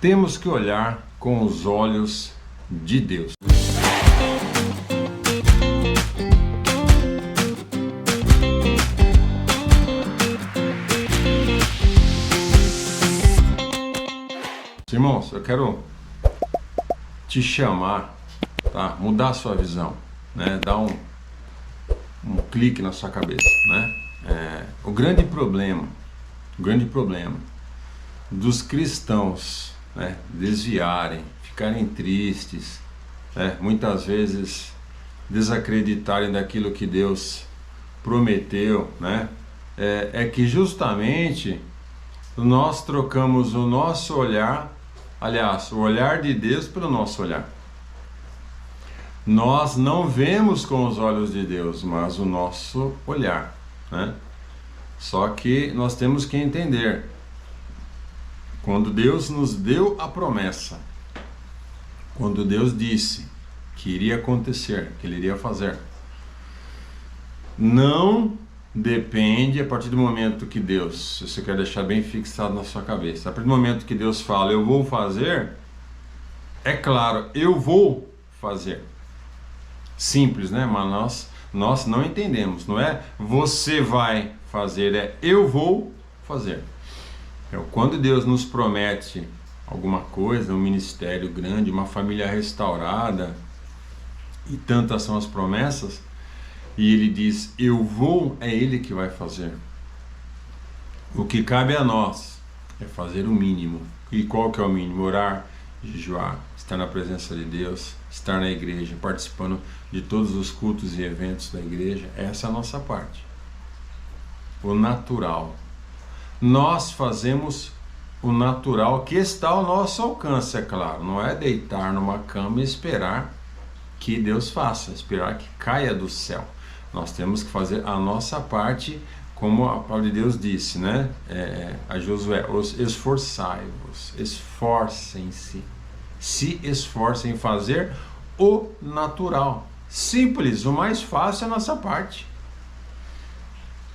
Temos que olhar com os olhos de Deus. Irmãos, eu quero te chamar, tá? Mudar a sua visão, né? Dar um clique na sua cabeça, né? O grande problema dos cristãos, né, desviarem, ficarem tristes, né, muitas vezes desacreditarem daquilo que Deus prometeu, né, é que justamente nós trocamos o nosso olhar, aliás, o olhar de Deus pelo nosso olhar. Nós não vemos com os olhos de Deus, mas o nosso olhar, né? Só que nós temos que entender, quando Deus nos deu a promessa, quando Deus disse que iria acontecer, que Ele iria fazer, não depende, a partir do momento que Deus, se você quer deixar bem fixado na sua cabeça, a partir do momento que Deus fala, eu vou fazer, é claro, eu vou fazer. Simples, né? Mas nós não entendemos, não é você vai fazer, é eu vou fazer. Quando Deus nos promete alguma coisa, um ministério grande, uma família restaurada, e tantas são as promessas, e Ele diz, eu vou, é Ele que vai fazer. O que cabe a nós é fazer o mínimo. E qual que é o mínimo? Orar, jejuar, estar na presença de Deus, estar na igreja, participando de todos os cultos e eventos da igreja. Essa é a nossa parte. O natural. Nós fazemos o natural que está ao nosso alcance, é claro. Não é deitar numa cama e esperar que Deus faça, esperar que caia do céu. Nós temos que fazer a nossa parte, como a palavra de Deus disse, né? A Josué, esforçai-vos, esforcem-se, se esforcem em fazer o natural. Simples, o mais fácil é a nossa parte.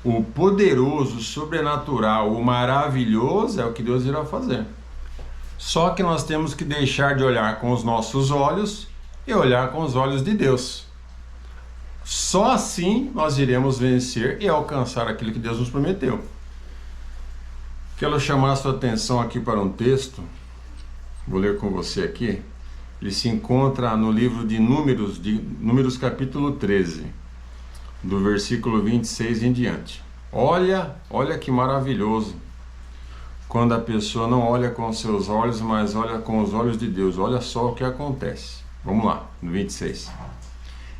O poderoso, o sobrenatural, o maravilhoso é o que Deus irá fazer. Só que nós temos que deixar de olhar com os nossos olhos e olhar com os olhos de Deus. Só assim nós iremos vencer e alcançar aquilo que Deus nos prometeu. Quero chamar a sua atenção aqui para um texto, vou ler com você aqui. Ele se encontra no livro de Números capítulo 13. Do versículo 26 em diante. Olha que maravilhoso quando a pessoa não olha com os seus olhos, mas olha com os olhos de Deus. Olha só o que acontece. Vamos lá, no 26.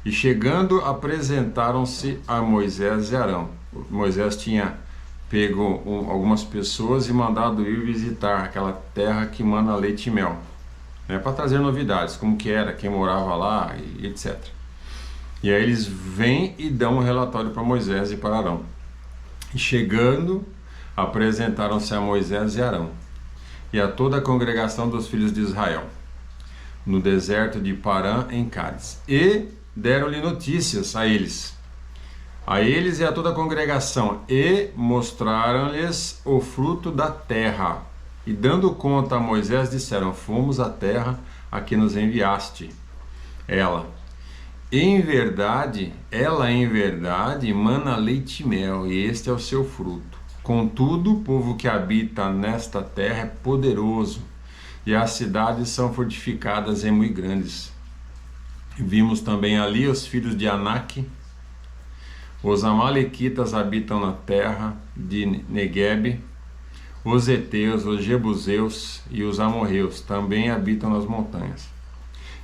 E chegando, apresentaram-se a Moisés e Arão. Moisés tinha pego algumas pessoas e mandado ir visitar aquela terra que mana leite e mel, né, para trazer novidades, como que era, quem morava lá, e etc. E aí eles vêm e dão um relatório para Moisés e para Arão. E chegando, apresentaram-se a Moisés e Arão e a toda a congregação dos filhos de Israel, no deserto de Parã, em Cádiz. E deram-lhe notícias a eles e a toda a congregação, e mostraram-lhes o fruto da terra. E dando conta a Moisés, disseram, fomos à terra a que nos enviaste. Ela em verdade mana leite e mel, e este é o seu fruto. Contudo, o povo que habita nesta terra é poderoso, e as cidades são fortificadas e muito grandes. Vimos também ali os filhos de Anak. Os amalequitas habitam na terra de Neguebe. Os heteus, os jebuseus e os amorreus também habitam nas montanhas.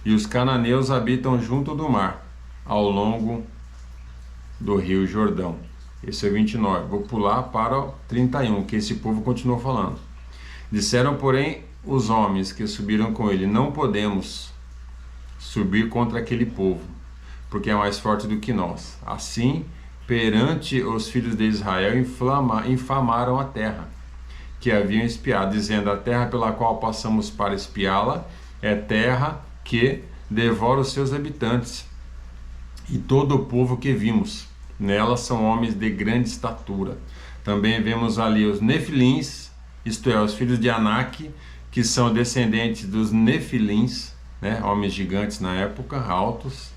E os cananeus habitam junto do mar, ao longo do rio Jordão. Esse é o 29. Vou pular para o 31, que esse povo continuou falando. Disseram, porém, os homens que subiram com ele, não podemos subir contra aquele povo, porque é mais forte do que nós. Assim, perante os filhos de Israel, infamaram a terra que haviam espiado, dizendo, a terra pela qual passamos para espiá-la é terra que devora os seus habitantes, e todo o povo que vimos nela são homens de grande estatura. Também vemos ali os nefilins, isto é, os filhos de Anak, que são descendentes dos Nefilins, né, homens gigantes na época, altos,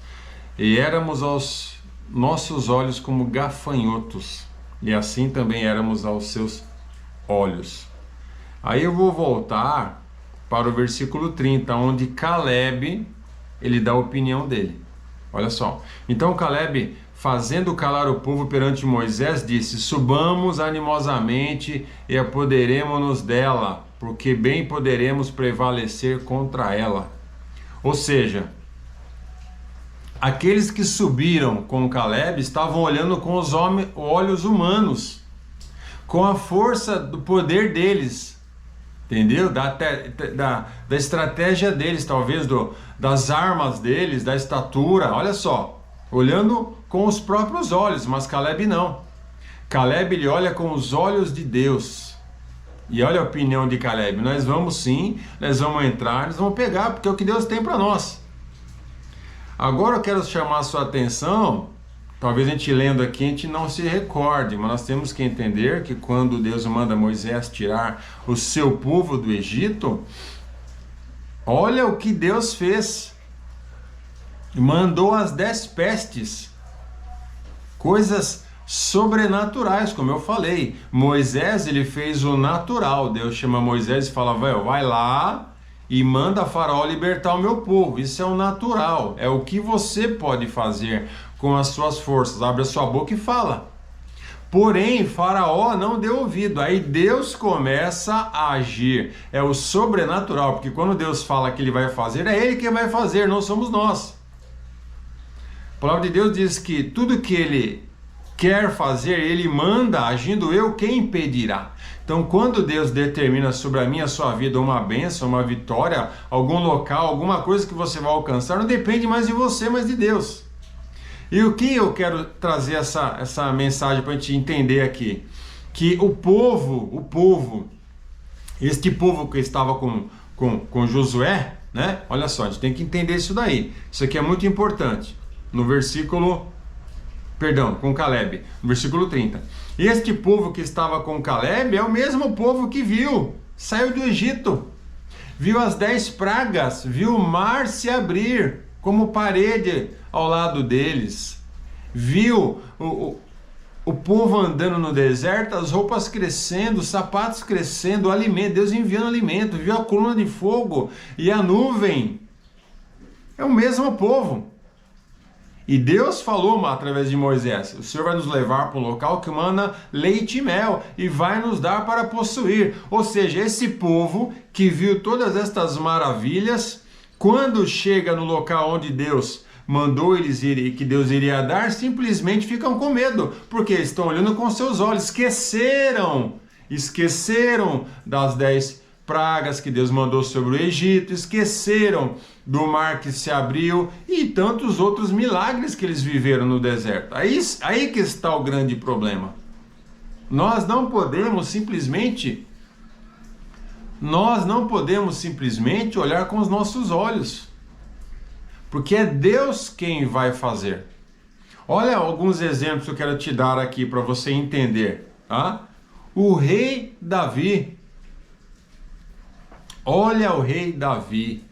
e éramos aos nossos olhos como gafanhotos, e assim também éramos aos seus olhos. Aí eu vou voltar para o versículo 30, onde Caleb, ele dá a opinião dele. Olha só. Então Caleb, fazendo calar o povo perante Moisés, disse: subamos animosamente e apoderemo-nos dela, porque bem poderemos prevalecer contra ela. Ou seja, aqueles que subiram com Caleb estavam olhando com os olhos humanos, com a força do poder deles, entendeu? Da estratégia deles, talvez das armas deles, da estatura. Olha só, olhando com os próprios olhos, mas Caleb não. Caleb, ele olha com os olhos de Deus. E olha a opinião de Caleb: nós vamos sim, nós vamos entrar, nós vamos pegar, porque é o que Deus tem para nós. Agora eu quero chamar a sua atenção. Talvez a gente lendo aqui a gente não se recorde, mas nós temos que entender que quando Deus manda Moisés tirar o seu povo do Egito, olha o que Deus fez. Mandou as 10 pestes, coisas sobrenaturais, como eu falei. Moisés, ele fez o natural. Deus chama Moisés e fala: vai lá e manda Faraó libertar o meu povo. Isso é o natural, é o que você pode fazer com as suas forças. Abre a sua boca e fala. Porém, Faraó não deu ouvido. Aí Deus começa a agir. É o sobrenatural, porque quando Deus fala que ele vai fazer, é ele que vai fazer, não somos nós. A palavra de Deus diz que tudo que ele quer fazer, ele manda, agindo eu, quem impedirá? Então, quando Deus determina sobre a minha, a sua vida uma bênção, uma vitória, algum local, alguma coisa que você vai alcançar, não depende mais de você, mas de Deus. E o que eu quero trazer essa mensagem para a gente entender aqui? Que este povo que estava com Josué, né? Olha só, a gente tem que entender isso daí. Isso aqui é muito importante. Com Caleb, no versículo 30. Este povo que estava com Caleb é o mesmo povo que saiu do Egito, viu as 10 pragas, viu o mar se abrir como parede ao lado deles, viu o povo andando no deserto, as roupas crescendo, os sapatos crescendo, o alimento, Deus enviando alimento, viu a coluna de fogo e a nuvem. É o mesmo povo. E Deus falou através de Moisés: o Senhor vai nos levar para um local que mana leite e mel e vai nos dar para possuir. Ou seja, esse povo que viu todas estas maravilhas, quando chega no local onde Deus mandou eles irem e que Deus iria dar, simplesmente ficam com medo, porque eles estão olhando com seus olhos, esqueceram das 10 pragas que Deus mandou sobre o Egito, esqueceram do mar que se abriu e tantos outros milagres que eles viveram no deserto. Aí que está o grande problema. Nós não podemos simplesmente olhar com os nossos olhos, porque é Deus quem vai fazer. Olha alguns exemplos que eu quero te dar aqui para você entender, tá? O rei Davi. Olha o rei Davi.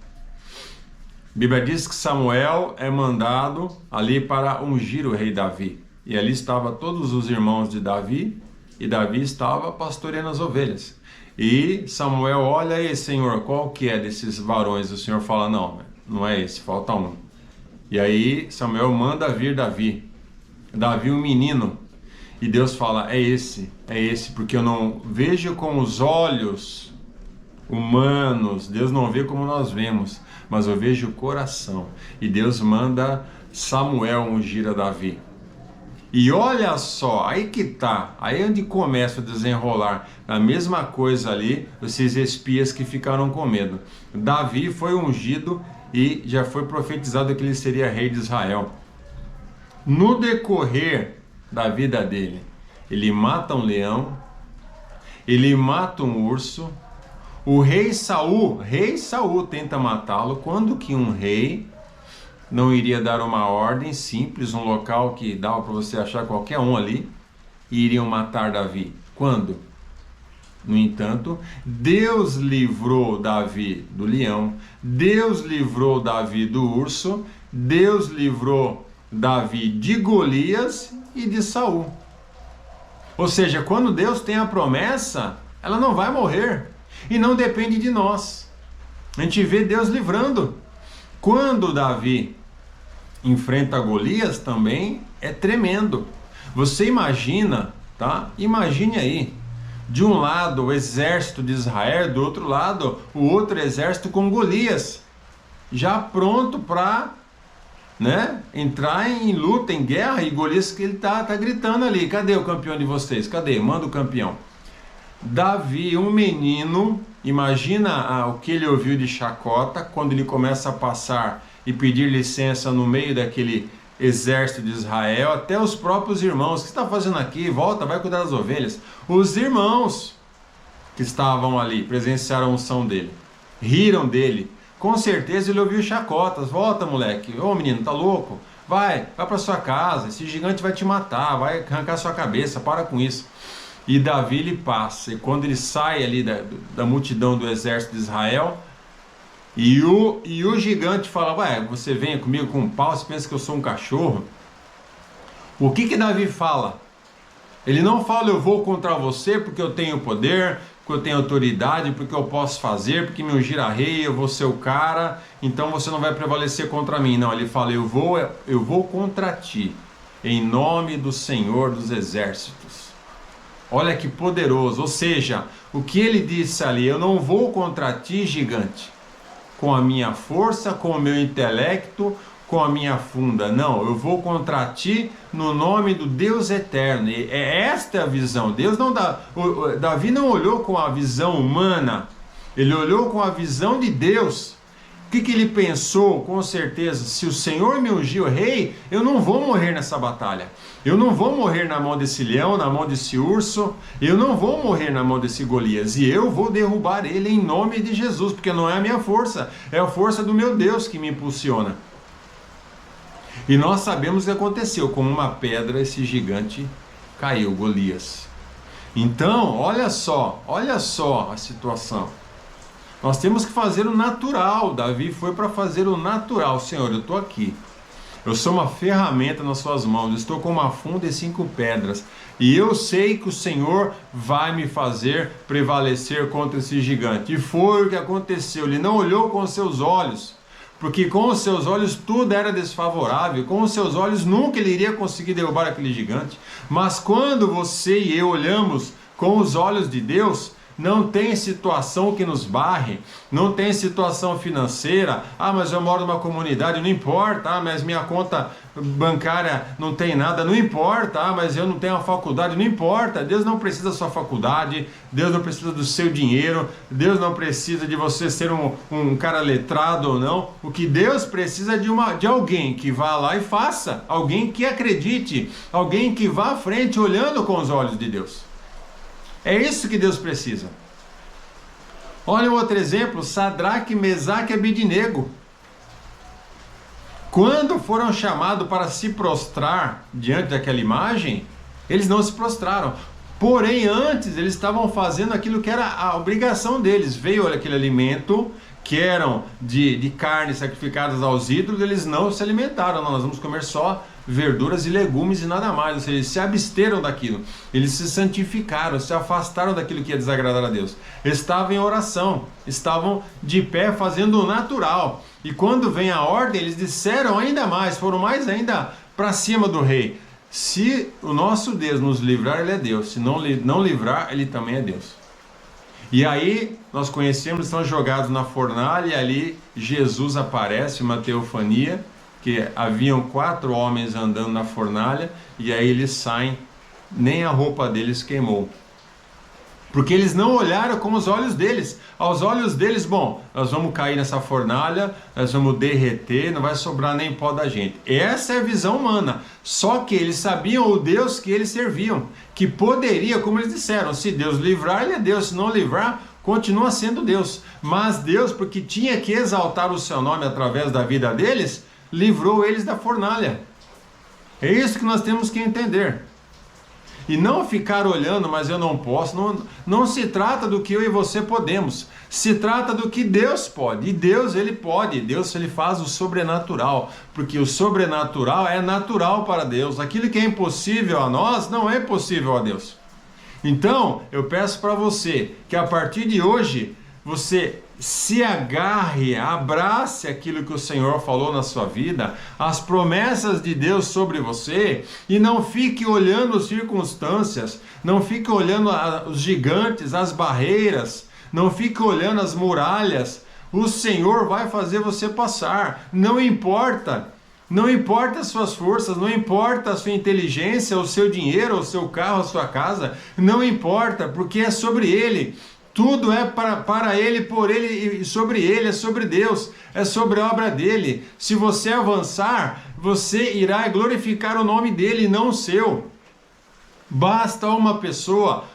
A Bíblia diz que Samuel é mandado ali para ungir o rei Davi. E ali estavam todos os irmãos de Davi, e Davi estava pastoreando as ovelhas. E Samuel olha aí: Senhor, qual que é desses varões? O Senhor fala: não é esse, falta um. E aí Samuel manda vir Davi, um menino. E Deus fala: é esse, porque eu não vejo com os olhos humanos, Deus não vê como nós vemos, mas eu vejo o coração. E Deus manda Samuel ungir a Davi. E olha só, aí que tá, aí onde começa a desenrolar a mesma coisa ali, esses espias que ficaram com medo. Davi foi ungido e já foi profetizado que ele seria rei de Israel. No decorrer da vida dele, ele mata um leão, ele mata um urso. O rei Saul tenta matá-lo. Quando que um rei não iria dar uma ordem simples, um local que dava para você achar qualquer um ali, e iriam matar Davi? Quando? No entanto, Deus livrou Davi do leão, Deus livrou Davi do urso, Deus livrou Davi de Golias e de Saul. Ou seja, quando Deus tem a promessa, ela não vai morrer e não depende de nós. A gente vê Deus livrando. Quando Davi enfrenta Golias também é tremendo. Você imagina, tá? Imagine aí, de um lado o exército de Israel, do outro lado o outro exército com Golias, já pronto para, né, entrar em luta, em guerra, e Golias que ele tá gritando ali: cadê o campeão de vocês? Cadê? Manda o campeão. Davi, um menino, imagina o que ele ouviu de chacota quando ele começa a passar e pedir licença no meio daquele exército de Israel, até os próprios irmãos: o que você está fazendo aqui? Volta, vai cuidar das ovelhas. Os irmãos que estavam ali presenciaram a unção dele, riram dele. Com certeza ele ouviu chacotas: volta, moleque, ô menino, tá louco? Vai para sua casa, esse gigante vai te matar, vai arrancar sua cabeça, para com isso. E Davi, ele passa, e quando ele sai ali da multidão do exército de Israel, e o gigante fala: ué, você vem comigo com um pau, você pensa que eu sou um cachorro? O que Davi fala? Ele não fala: eu vou contra você porque eu tenho poder, porque eu tenho autoridade, porque eu posso fazer, porque me ungir a rei, eu vou ser o cara, então você não vai prevalecer contra mim. Não, ele fala: eu vou contra ti, em nome do Senhor dos Exércitos. Olha que poderoso. Ou seja, o que ele disse ali: eu não vou contra ti, gigante, com a minha força, com o meu intelecto, com a minha funda. Não, eu vou contra ti no nome do Deus eterno. E esta a visão. Davi não olhou com a visão humana, ele olhou com a visão de Deus. O que ele pensou? Com certeza: se o Senhor me ungiu rei, eu não vou morrer nessa batalha. Eu não vou morrer na mão desse leão, na mão desse urso. Eu não vou morrer na mão desse Golias. E eu vou derrubar ele em nome de Jesus, porque não é a minha força, é a força do meu Deus que me impulsiona. E nós sabemos o que aconteceu: como uma pedra, esse gigante caiu, Golias. Então, olha só a situação. Nós temos que fazer o natural. Davi foi para fazer o natural. Senhor, eu estou aqui. Eu sou uma ferramenta nas suas mãos. Eu estou com uma funda e 5 pedras. E eu sei que o Senhor vai me fazer prevalecer contra esse gigante. E foi o que aconteceu. Ele não olhou com os seus olhos, porque com os seus olhos tudo era desfavorável. Com os seus olhos nunca ele iria conseguir derrubar aquele gigante. Mas quando você e eu olhamos com os olhos de Deus, não tem situação que nos barre, não tem situação financeira. Mas eu moro numa comunidade, não importa. Mas minha conta bancária não tem nada, não importa. Mas eu não tenho a faculdade, não importa. Deus não precisa da sua faculdade, Deus não precisa do seu dinheiro, Deus não precisa de você ser um cara letrado ou não. O que Deus precisa é de alguém que vá lá e faça, alguém que acredite, alguém que vá à frente olhando com os olhos de Deus. É isso que Deus precisa. Olha um outro exemplo: Sadraque, Mesaque e Abednego. Quando foram chamados para se prostrar diante daquela imagem, eles não se prostraram. Porém, antes eles estavam fazendo aquilo que era a obrigação deles. Veio aquele alimento que eram de carne sacrificadas aos ídolos, eles não se alimentaram. Não, nós vamos comer só verduras e legumes e nada mais. Ou seja, eles se absteram daquilo, eles se santificaram, se afastaram daquilo que ia desagradar a Deus. Estavam em oração, estavam de pé fazendo o natural. E quando vem a ordem, eles disseram ainda mais, foram mais ainda para cima do rei: se o nosso Deus nos livrar, ele é Deus; se não livrar, ele também é Deus. E aí nós conhecemos, estão jogados na fornalha, e ali Jesus aparece, uma teofania, que haviam 4 homens andando na fornalha, e aí eles saem, nem a roupa deles queimou. Porque eles não olharam com os olhos deles. Aos olhos deles, bom, nós vamos cair nessa fornalha, nós vamos derreter, não vai sobrar nem pó da gente. Essa é a visão humana. Só que eles sabiam o Deus que eles serviam, que poderia, como eles disseram: se Deus livrar, ele é Deus; se não livrar, continua sendo Deus. Mas Deus, porque tinha que exaltar o seu nome através da vida deles, livrou eles da fornalha. É isso que nós temos que entender. E não ficar olhando, mas eu não posso. Não se trata do que eu e você podemos. Se trata do que Deus pode. E Deus, Ele pode. Deus, Ele faz o sobrenatural. Porque o sobrenatural é natural para Deus. Aquilo que é impossível a nós, não é possível a Deus. Então, eu peço para você que a partir de hoje, você se agarre, abrace aquilo que o Senhor falou na sua vida, as promessas de Deus sobre você, e não fique olhando as circunstâncias, não fique olhando os gigantes, as barreiras, não fique olhando as muralhas. O Senhor vai fazer você passar, não importa. Não importa as suas forças, não importa a sua inteligência, o seu dinheiro, o seu carro, a sua casa, não importa, porque é sobre Ele. Tudo é para Ele, por Ele e sobre Ele, é sobre Deus, é sobre a obra dEle. Se você avançar, você irá glorificar o nome dEle, não o seu. Basta uma pessoa.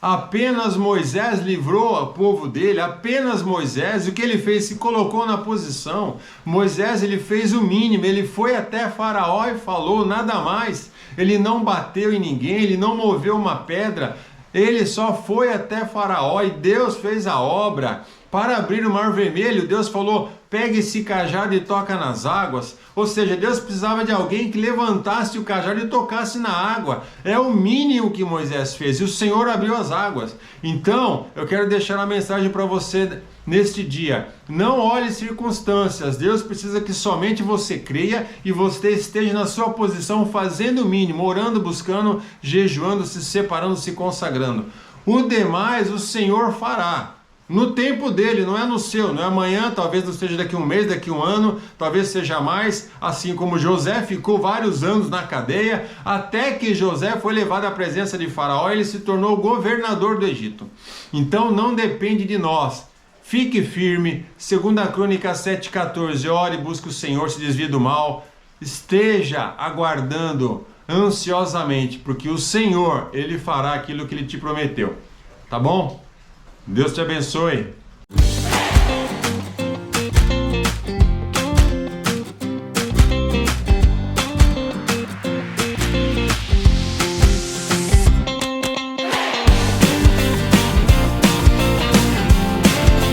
Apenas Moisés livrou o povo dele, apenas Moisés, o que ele fez? Se colocou na posição. Moisés, ele fez o mínimo, ele foi até Faraó e falou, nada mais. Ele não bateu em ninguém, ele não moveu uma pedra, ele só foi até Faraó e Deus fez a obra. Para abrir o Mar Vermelho, Deus falou, pega esse cajado e toca nas águas. Ou seja, Deus precisava de alguém que levantasse o cajado e tocasse na água. É o mínimo que Moisés fez e o Senhor abriu as águas. Então, eu quero deixar uma mensagem para você neste dia. Não olhe circunstâncias. Deus precisa que somente você creia e você esteja na sua posição fazendo o mínimo, orando, buscando, jejuando, se separando, se consagrando. O demais o Senhor fará. No tempo dele, não é no seu, não é amanhã, talvez não seja daqui a um mês, daqui a um ano, talvez seja mais, assim como José ficou vários anos na cadeia, até que José foi levado à presença de Faraó e ele se tornou governador do Egito. Então não depende de nós. Fique firme, 2 Crônicas 7,14, ore, busque o Senhor, se desvie do mal, esteja aguardando ansiosamente, porque o Senhor, Ele fará aquilo que Ele te prometeu, tá bom? Deus te abençoe.